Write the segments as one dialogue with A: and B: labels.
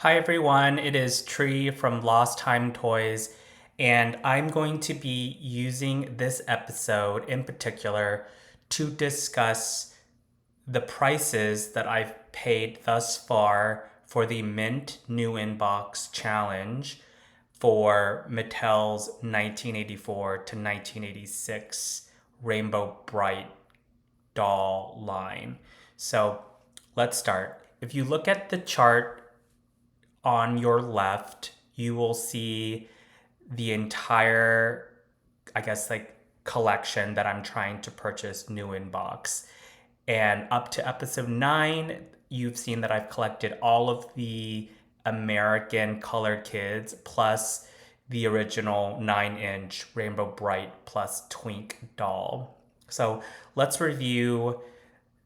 A: Hi everyone, it is Tree from Lost Time Toys, and I'm going to be using this episode in particular to discuss the prices that I've paid thus far for the Mint New Inbox Challenge for Mattel's 1984 to 1986 Rainbow Brite doll line. So let's start. If you look at the chart on your left, you will see the entire, I guess, like collection that I'm trying to purchase new in box. And up to episode 9, you've seen that I've collected all of the American Color Kids plus the original 9-inch Rainbow Brite plus Twink doll. So let's review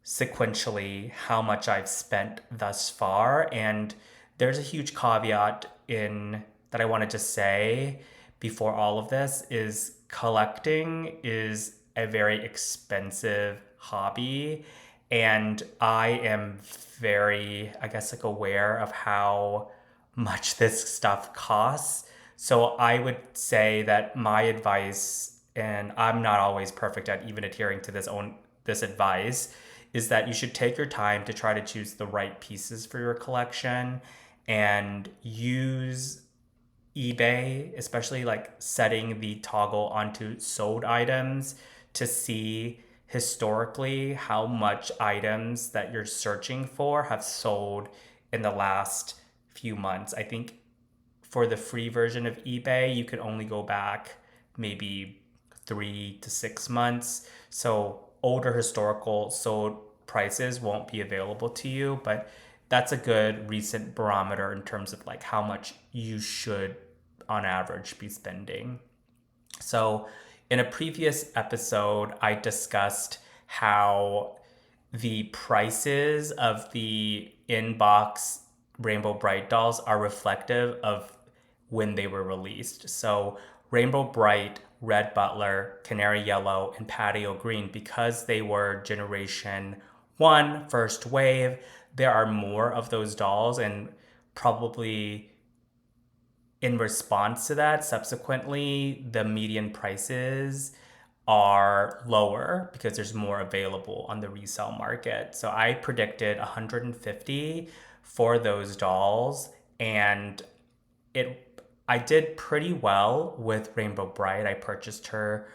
A: sequentially how much I've spent thus far. And there's a huge caveat in that I wanted to say before all of this is collecting is a very expensive hobby, and I am very, I guess, like aware of how much this stuff costs. So I would say that my advice, and I'm not always perfect at even adhering to this advice, is that you should take your time to try to choose the right pieces for your collection and use eBay, especially like setting the toggle onto sold items to see historically how much items that you're searching for have sold in the last few months. I think for the free version of eBay, you can only go back maybe 3 to 6 months. So older historical sold prices won't be available to you, but that's a good recent barometer in terms of like how much you should on average be spending. So in a previous episode, I discussed how the prices of the inbox Rainbow Brite dolls are reflective of when they were released. So Rainbow Brite, Red Butler, Canary Yellow, and Patio Green, because they were Generation 1, first wave, there are more of those dolls, and probably in response to that, subsequently, the median prices are lower because there's more available on the resale market. So I predicted 150 for those dolls, and it I did pretty well with Rainbow Brite. I purchased her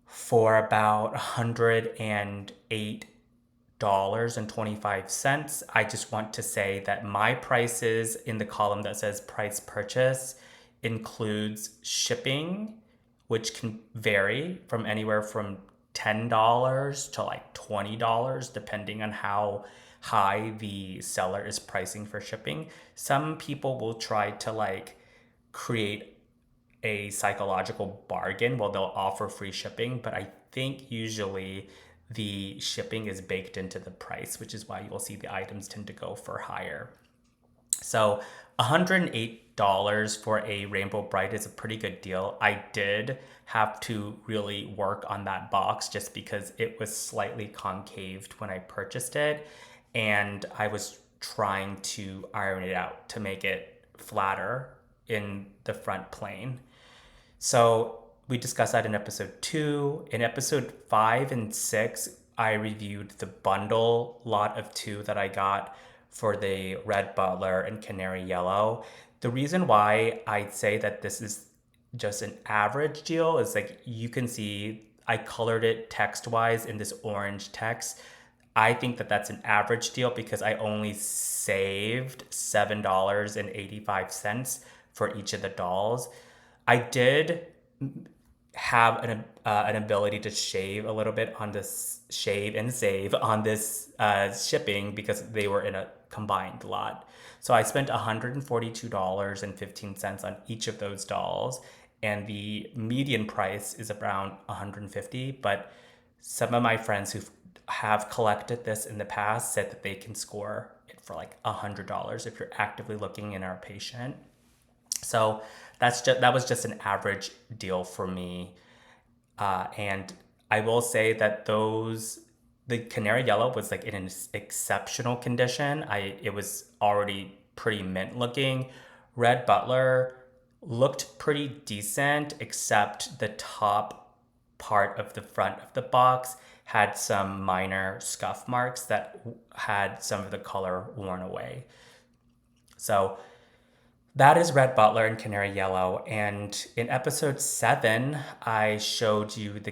A: for about $108.25. I just want to say that my prices in the column that says price purchase includes shipping, which can vary from anywhere from $10 to like $20, depending on how high the seller is pricing for shipping. Some people will try to like create a psychological bargain. Well, they'll offer free shipping, but I think usually the shipping is baked into the price, which is why you'll see the items tend to go for higher. So $108 for a Rainbow Brite is a pretty good deal. I did have to really work on that box just because it was slightly concaved when I purchased it, and I was trying to iron it out to make it flatter in the front plane. So we discussed that in episode 2. In episode 5 and 6, I reviewed the bundle lot of 2 that I got for the Red Butler and Canary Yellow. The reason why I'd say that this is just an average deal is like you can see I colored it text wise in this orange text. I think that that's an average deal because I only saved $7.85 for each of the dolls. I did have an ability to shave a little bit on this, shave and save on this shipping because they were in a combined lot. So I spent $142.15 on each of those dolls, and the median price is around 150. But some of my friends who have collected this in the past said that they can score it for like $100 if you're actively looking and are patient. So that was just an average deal for me, and I will say that the canary yellow was like in an exceptional condition. It was already pretty mint looking. Red Butler looked pretty decent, except the top part of the front of the box had some minor scuff marks that had some of the color worn away. So that is Red Butler and Canary Yellow. And in episode 7, I showed you the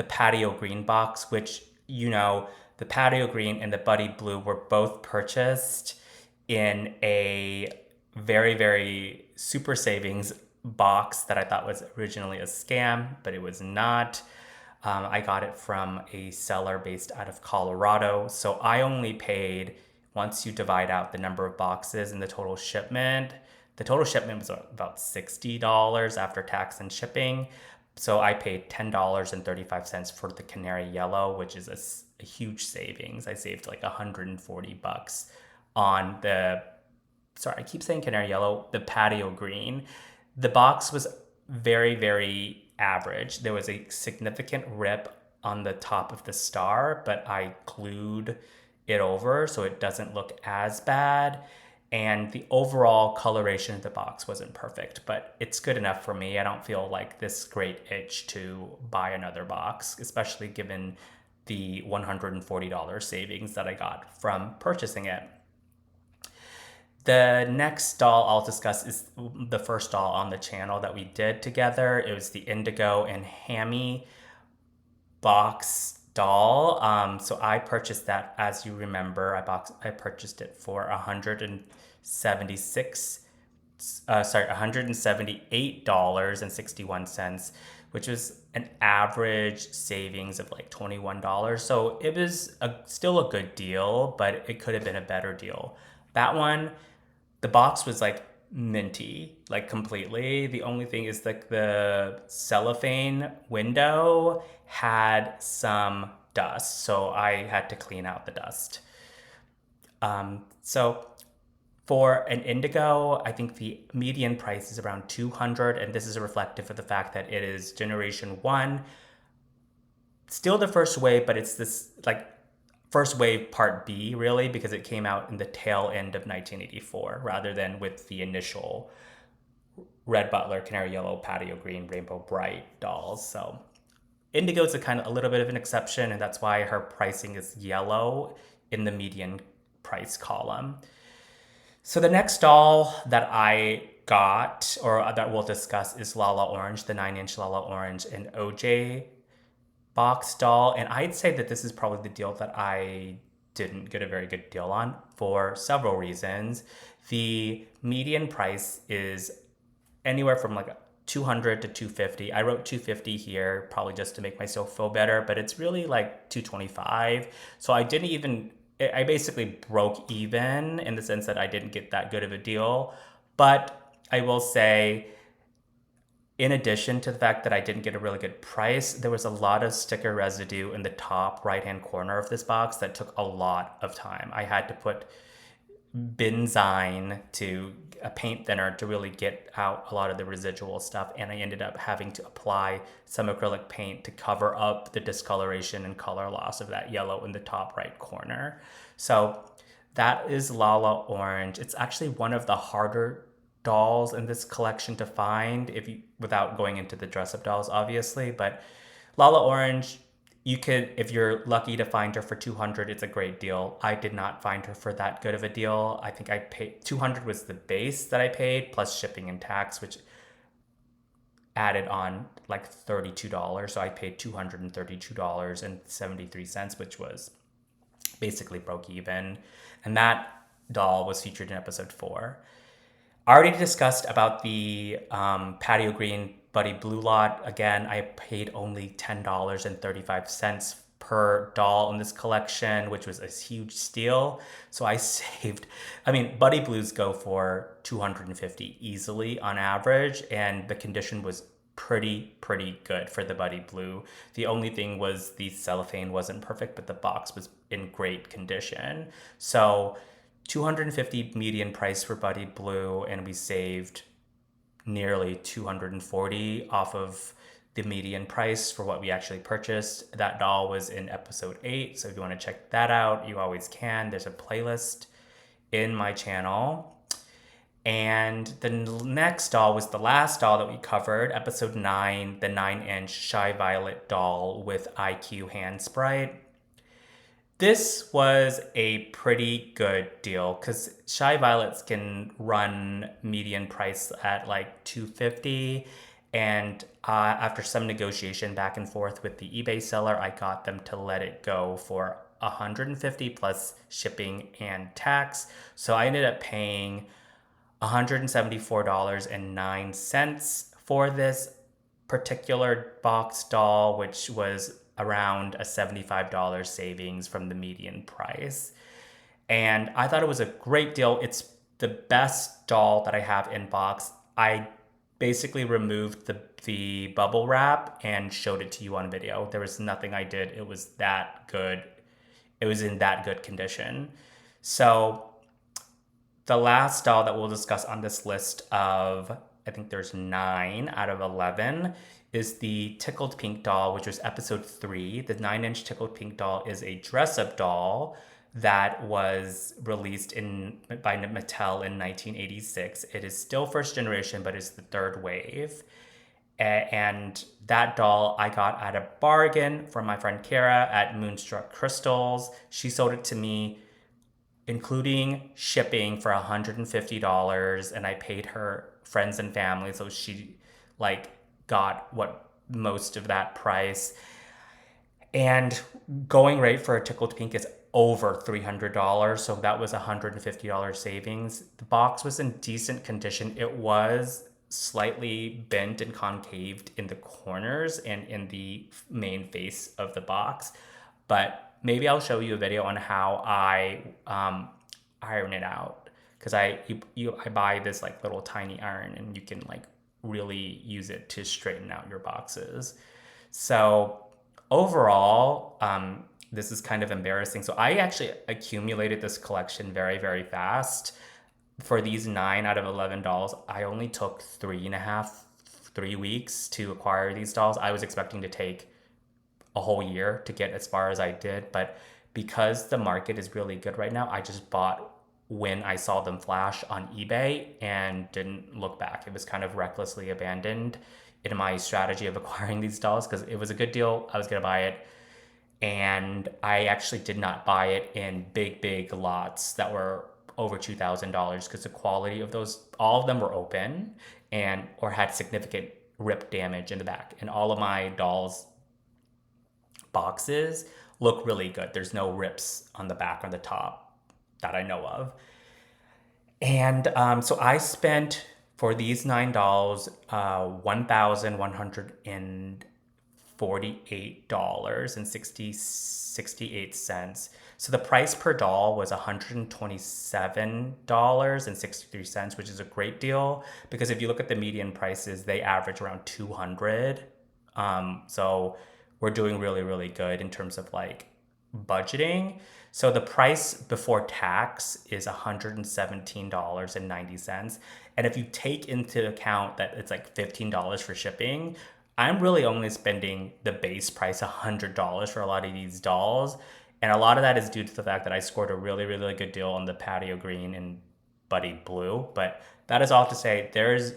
A: patio green box, which, the patio green and the buddy blue were both purchased in a very, very super savings box that I thought was originally a scam, but it was not. I got it from a seller based out of Colorado. So I only paid, once you divide out the number of boxes and the total shipment was about $60 after tax and shipping. So I paid $10.35 for the Canary Yellow, which is a huge savings. I saved like $140 on I keep saying Canary Yellow, the patio green. The box was very, very average. There was a significant rip on the top of the star, but I glued it over so it doesn't look as bad. And the overall coloration of the box wasn't perfect, but it's good enough for me. I don't feel like this great itch to buy another box, especially given the $140 savings that I got from purchasing it. The next doll I'll discuss is the first doll on the channel that we did together. It was the Indigo and Hammy box doll. So I purchased that, as you remember, I purchased it for $178.61, which was an average savings of like $21. So it was still a good deal, but it could have been a better deal. That one, the box was like minty, like completely. The only thing is like the cellophane window had some dust, so I had to clean out the dust. So for an Indigo, I think the median price is around $200, and this is reflective of the fact that it is generation 1. Still the first wave, but it's this like first wave part B, really, because it came out in the tail end of 1984 rather than with the initial Red Butler, Canary Yellow, Patio Green, Rainbow Brite dolls. So Indigo is a little bit of an exception, and that's why her pricing is yellow in the median price column. So the next doll that I got, or that we'll discuss, is Lala Orange, the 9-inch Lala Orange and OJ box doll. And I'd say that this is probably the deal that I didn't get a very good deal on for several reasons. The median price is anywhere from like $200 to $250. I wrote $250 here probably just to make myself feel better, but it's really like $225. So I basically broke even in the sense that I didn't get that good of a deal. But I will say, in addition to the fact that I didn't get a really good price, there was a lot of sticker residue in the top right-hand corner of this box that took a lot of time. I had to put benzine, a paint thinner, to really get out a lot of the residual stuff, and I ended up having to apply some acrylic paint to cover up the discoloration and color loss of that yellow in the top right corner. So that is Lala Orange. It's actually one of the harder dolls in this collection to find, without going into the dress-up dolls, obviously. But Lala Orange, if you're lucky to find her for $200, it's a great deal. I did not find her for that good of a deal. I think I paid $200 was the base that I paid, plus shipping and tax, which added on like $32. So I paid $232.73, which was basically broke even. And that doll was featured in episode 4. I already discussed about the Patio Green Buddy Blue lot. Again, I paid only $10.35 per doll in this collection, which was a huge steal. So I saved, Buddy Blues go for $250 easily on average, and the condition was pretty good for the Buddy Blue. The only thing was the cellophane wasn't perfect, but the box was in great condition. So $250 median price for Buddy Blue, and we saved nearly $240 off of the median price for what we actually purchased. That doll was in episode 8, so if you want to check that out, you always can. There's a playlist in my channel. And the next doll was the last doll that we covered, episode 9, the 9-inch Shy Violet doll with IQ hand sprite. This was a pretty good deal because Shy Violets can run median price at like $250, and after some negotiation back and forth with the eBay seller, I got them to let it go for $150 plus shipping and tax. So I ended up paying $174.09 for this particular box doll, which was around a $75 savings from the median price. And I thought it was a great deal. It's the best doll that I have in box. I basically removed the bubble wrap and showed it to you on video. There was nothing I did. It was that good. It was in that good condition. So the last doll that we'll discuss on this list of, I think there's 9 out of 11, is the Tickled Pink doll, which was episode 3. The 9-inch Tickled Pink doll is a dress-up doll that was released by Mattel in 1986. It is still first generation, but it's the third wave. And that doll I got at a bargain from my friend Kara at Moonstruck Crystals. She sold it to me, including shipping, for $150, and I paid her friends and family, so she got most of that price. And going rate for a Tickled Pink is over $300, so that was $150 savings. The box was in decent condition. It was slightly bent and concaved in the corners and in the main face of the box, but maybe I'll show you a video on how I iron it out, because I buy this little tiny iron, and you can really use it to straighten out your boxes. So overall, this is kind of embarrassing. So I actually accumulated this collection very, very fast. For these 9 out of 11 dolls, I only took 3 weeks to acquire these dolls. I was expecting to take a whole year to get as far as I did, but because the market is really good right now, I just bought when I saw them flash on eBay and didn't look back. It was kind of recklessly abandoned in my strategy of acquiring these dolls because it was a good deal. I was going to buy it, and I actually did not buy it in big lots that were over $2,000 because the quality of those, all of them were open or had significant rip damage in the back, and all of my dolls boxes look really good. There's no rips on the back or the top that I know of. And so I spent for these 9 dolls $1,148.68. So the price per doll was $127.63, which is a great deal because if you look at the median prices, they average around $200. So we're doing really good in terms of budgeting. So the price before tax is $117.90. And if you take into account that it's $15 for shipping, I'm really only spending the base price $100 for a lot of these dolls. And a lot of that is due to the fact that I scored a really good deal on the Patio Green and Buddy Blue. But that is all to say there's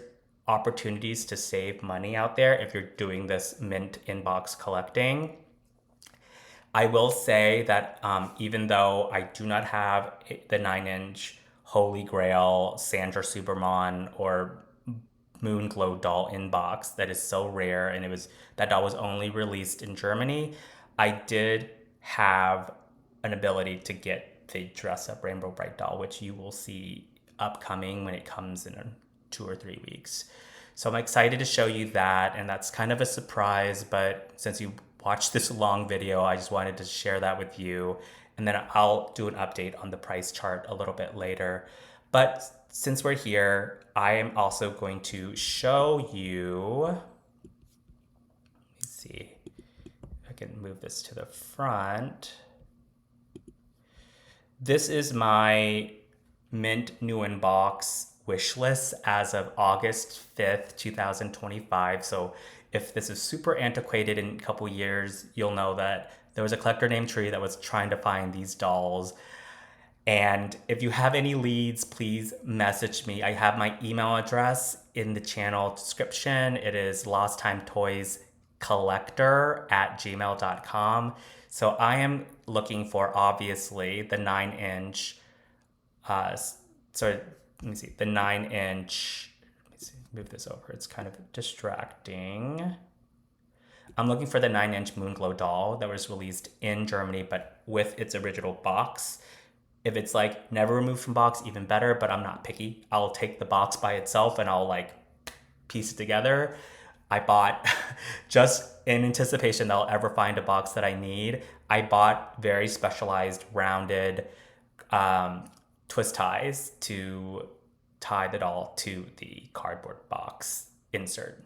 A: opportunities to save money out there if you're doing this mint inbox collecting. I will say that even though I do not have the 9-inch Holy Grail Sandra Superman or Moonglow doll inbox that is so rare, and that doll was only released in Germany, I did have an ability to get the dress up Rainbow Brite doll, which you will see upcoming when it comes in 2 or 3 weeks. So I'm excited to show you that, and that's kind of a surprise, but since you watched this long video, I just wanted to share that with you, and then I'll do an update on the price chart a little bit later. But since we're here, I am also going to show you, let me see if I can move this to the front. This is my mint new inbox wish list as of August 5th, 2025. So if this is super antiquated in a couple years, you'll know that there was a collector named Tree that was trying to find these dolls. And if you have any leads, please message me. I have my email address in the channel description. It is losttimetoyscollector@gmail.com. So I am looking for, obviously, the 9-inch, sorry, let me see, the 9-inch, let me see, move this over. It's kind of distracting. I'm looking for the 9-inch Moonglow doll that was released in Germany, but with its original box. If it's like never removed from box, even better, but I'm not picky. I'll take the box by itself and I'll like piece it together. I bought, just in anticipation that I'll ever find a box that I need, I bought very specialized rounded twist ties to tie the doll to the cardboard box insert.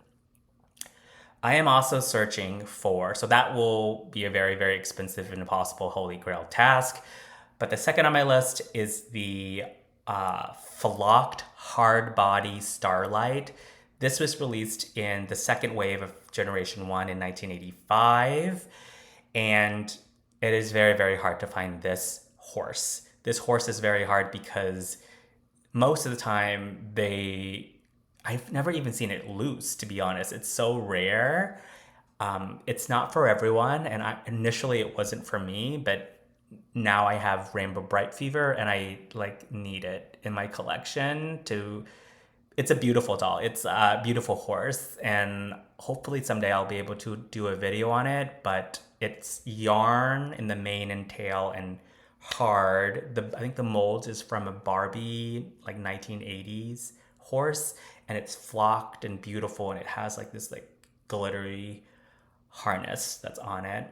A: I am also searching for, so that will be a very, very expensive and impossible holy grail task. But the second on my list is the flocked hard body Starlight. This was released in the second wave of Generation 1 in 1985. And it is very, very hard to find this horse. This horse is very hard because most of the time I've never even seen it loose, to be honest. It's so rare. It's not for everyone, and initially it wasn't for me, but now I have Rainbow Brite fever and I like need it in my collection to, it's a beautiful doll. It's a beautiful horse, and hopefully someday I'll be able to do a video on it, but it's yarn in the mane and tail and hard. I think the mold is from a Barbie like 1980s horse, and it's flocked and beautiful, and it has like this like glittery harness that's on it.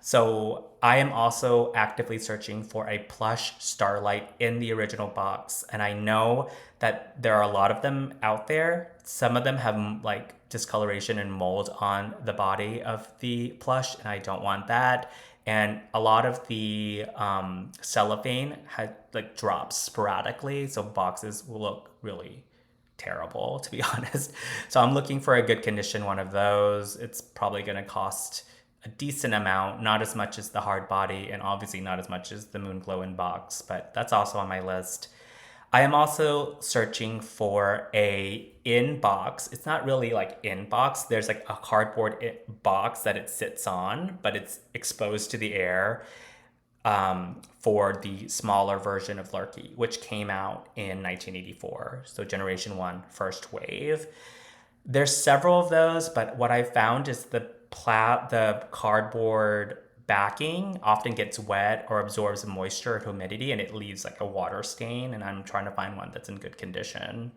A: So I am also actively searching for a plush Starlight in the original box. And I know that there are a lot of them out there. Some of them have like discoloration and mold on the body of the plush, and I don't want that. And a lot of the cellophane had like drops sporadically, so boxes will look really terrible, to be honest. So I'm looking for a good condition one of those. It's probably going to cost a decent amount, not as much as the hard body, and obviously not as much as the Moonglow in box, but that's also on my list. I am also searching for a in box. It's not really like in box. There's like a cardboard box that it sits on, but it's exposed to the air, for the smaller version of Lurky, which came out in 1984. So Generation 1, first wave. There's several of those, but what I found is the cardboard backing often gets wet or absorbs moisture or humidity, and it leaves like a water stain, and I'm trying to find one that's in good condition.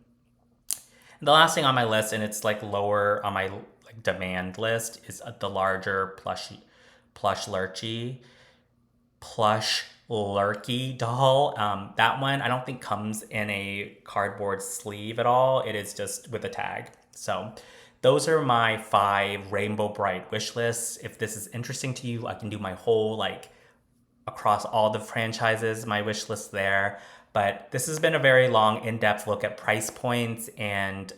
A: And the last thing on my list, and it's like lower on my like demand list, is the larger plush Lurky doll. That one I don't think comes in a cardboard sleeve at all. It is just with a tag. So those are my 5 Rainbow Brite wish lists. If this is interesting to you, I can do my whole like across all the franchises, my wish list there. But this has been a very long, in-depth look at price points and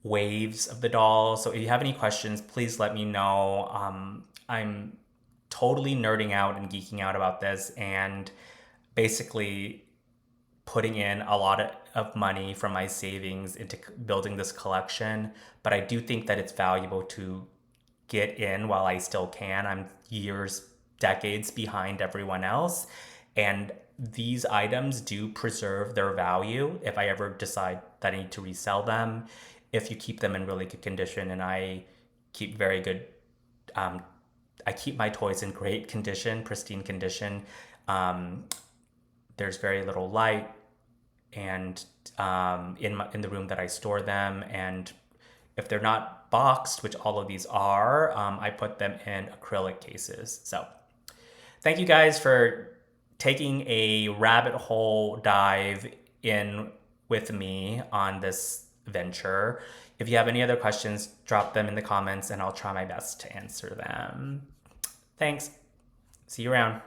A: waves of the doll. So if you have any questions, please let me know. I'm totally nerding out and geeking out about this, and basically putting in a lot of money from my savings into building this collection. But I do think that it's valuable to get in while I still can. I'm years, decades behind everyone else. And these items do preserve their value if I ever decide that I need to resell them, if you keep them in really good condition. And I keep very good, I keep my toys in great condition, pristine condition. There's very little light and in the room that I store them. And if they're not boxed, which all of these are, I put them in acrylic cases. So thank you guys for taking a rabbit hole dive in with me on this venture. If you have any other questions, drop them in the comments and I'll try my best to answer them. Thanks. See you around.